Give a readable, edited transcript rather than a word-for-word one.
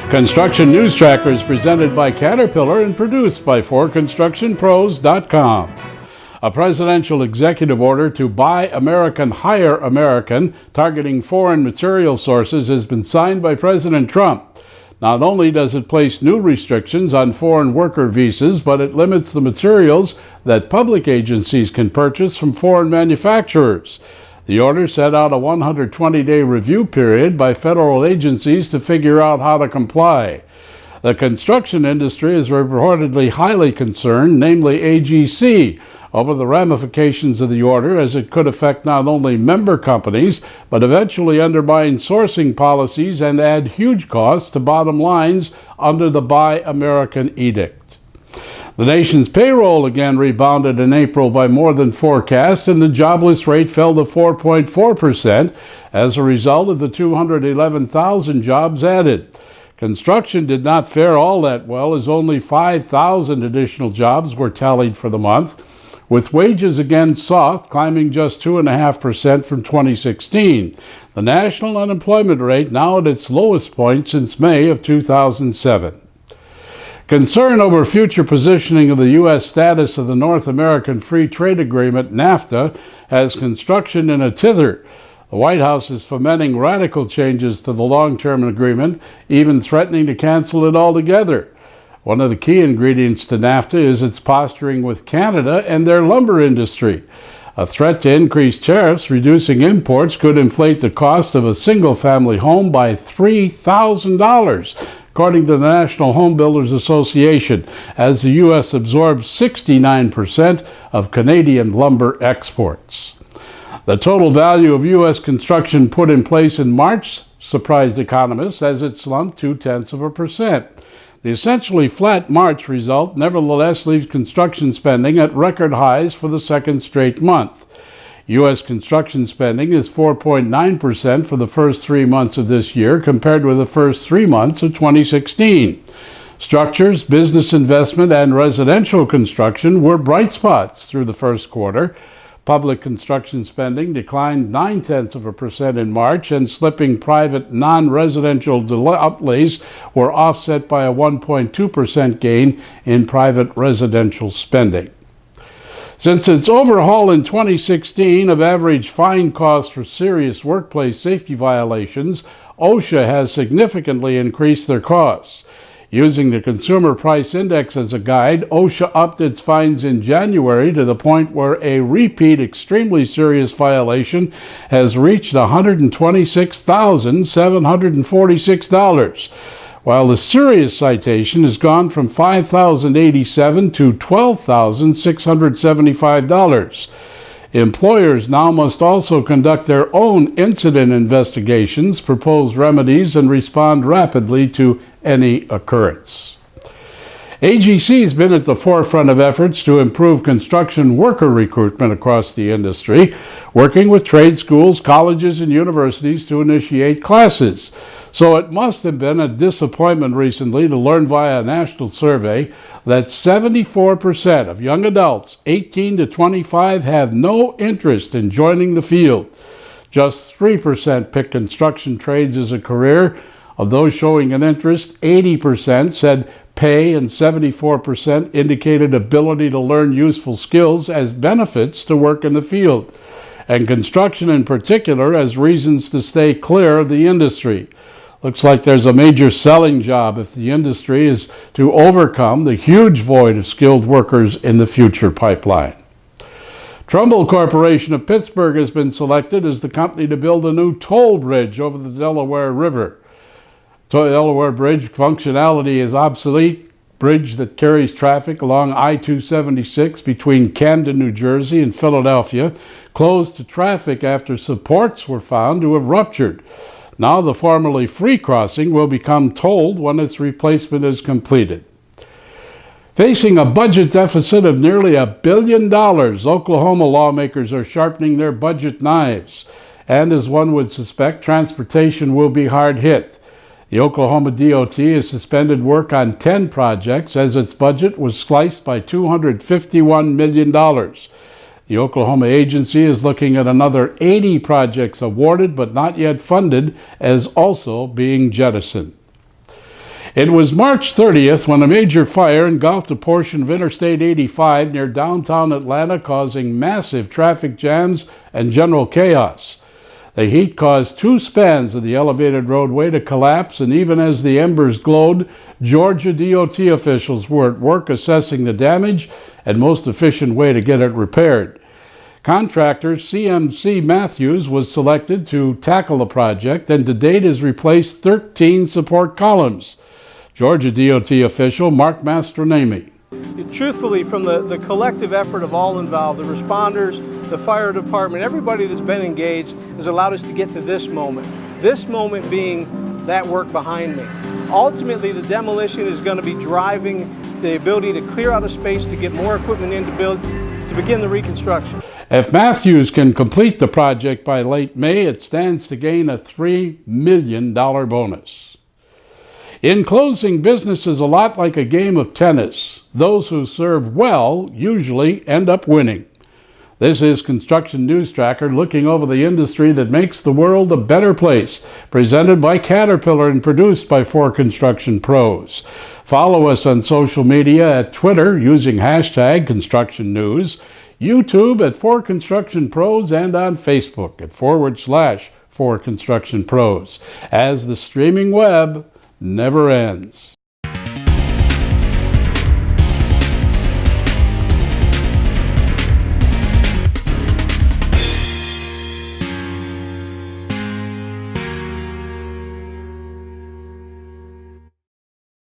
Construction News Tracker is presented by Caterpillar and produced by 4constructionpros.com. A presidential executive order to Buy American, Hire American, targeting foreign material sources, has been signed by President Trump. Not only does it place new restrictions on foreign worker visas, but it limits the materials that public agencies can purchase from foreign manufacturers. The order set out a 120-day review period by federal agencies to figure out how to comply. The construction industry is reportedly highly concerned, namely AGC, over the ramifications of the order, as it could affect not only member companies, but eventually undermine sourcing policies and add huge costs to bottom lines under the Buy American edict. The nation's payroll again rebounded in April by more than forecast, and the jobless rate fell to 4.4% as a result of the 211,000 jobs added. Construction did not fare all that well, as only 5,000 additional jobs were tallied for the month, with wages again soft, climbing just 2.5% from 2016. The national unemployment rate now at its lowest point since May of 2007. Concern over future positioning of the U.S. status of the North American Free Trade Agreement, NAFTA, has construction in a tither. The White House is fomenting radical changes to the long-term agreement, even threatening to cancel it altogether. One of the key ingredients to NAFTA is its posturing with Canada and their lumber industry. A threat to increase tariffs, reducing imports, could inflate the cost of a single-family home by $3,000, according to the National Home Builders Association, as the U.S. absorbs 69% of Canadian lumber exports. The total value of U.S. construction put in place in March surprised economists as it slumped 0.2%. The essentially flat March result nevertheless leaves construction spending at record highs for the second straight month. U.S. construction spending is 4.9% for the first 3 months of this year, compared with the first 3 months of 2016. Structures, business investment, and residential construction were bright spots through the first quarter. Public construction spending declined 0.9% in March, and slipping private non-residential outlays were offset by a 1.2% gain in private residential spending. Since its overhaul in 2016 of average fine costs for serious workplace safety violations, OSHA has significantly increased their costs. Using the Consumer Price Index as a guide, OSHA upped its fines in January to the point where a repeat extremely serious violation has reached $126,746, while the serious citation has gone from $5,087 to $12,675. Employers now must also conduct their own incident investigations, propose remedies, and respond rapidly to any occurrence. AGC has been at the forefront of efforts to improve construction worker recruitment across the industry, working with trade schools, colleges, and universities to initiate classes. So it must have been a disappointment recently to learn via a national survey that 74% of young adults 18 to 25 have no interest in joining the field. Just 3% pick construction trades as a career. Of those showing an interest, 80% said pay and 74% indicated ability to learn useful skills as benefits to work in the field, and construction in particular as reasons to stay clear of the industry. Looks like there's a major selling job if the industry is to overcome the huge void of skilled workers in the future pipeline. Trumbull Corporation of Pittsburgh has been selected as the company to build a new toll bridge over the Delaware River. Delaware Bridge functionality is obsolete. Bridge that carries traffic along I-276 between Camden, New Jersey and Philadelphia, closed to traffic after supports were found to have ruptured. Now the formerly free crossing will become tolled when its replacement is completed. Facing a budget deficit of nearly $1 billion, Oklahoma lawmakers are sharpening their budget knives. And as one would suspect, transportation will be hard hit. The Oklahoma DOT has suspended work on 10 projects as its budget was sliced by $251 million. The Oklahoma agency is looking at another 80 projects awarded but not yet funded as also being jettisoned. It was March 30th when a major fire engulfed a portion of Interstate 85 near downtown Atlanta, causing massive traffic jams and general chaos. The heat caused 2 spans of the elevated roadway to collapse, and even as the embers glowed, Georgia DOT officials were at work assessing the damage and most efficient way to get it repaired. Contractor CMC Matthews was selected to tackle the project, and to date has replaced 13 support columns. Georgia DOT official Mark Mastronemi. Truthfully, from the collective effort of all involved, the responders, the fire department, everybody that's been engaged has allowed us to get to this moment. This moment being that work behind me. Ultimately, the demolition is going to be driving the ability to clear out a space to get more equipment in to begin the reconstruction. If Matthews can complete the project by late May, it stands to gain a $3 million bonus. In closing, business is a lot like a game of tennis. Those who serve well usually end up winning. This is Construction News Tracker, looking over the industry that makes the world a better place, presented by Caterpillar and produced by 4 Construction Pros. Follow us on social media at Twitter using hashtag Construction News, YouTube at 4 Construction Pros, and on Facebook at /4 Construction Pros, as the streaming web never ends.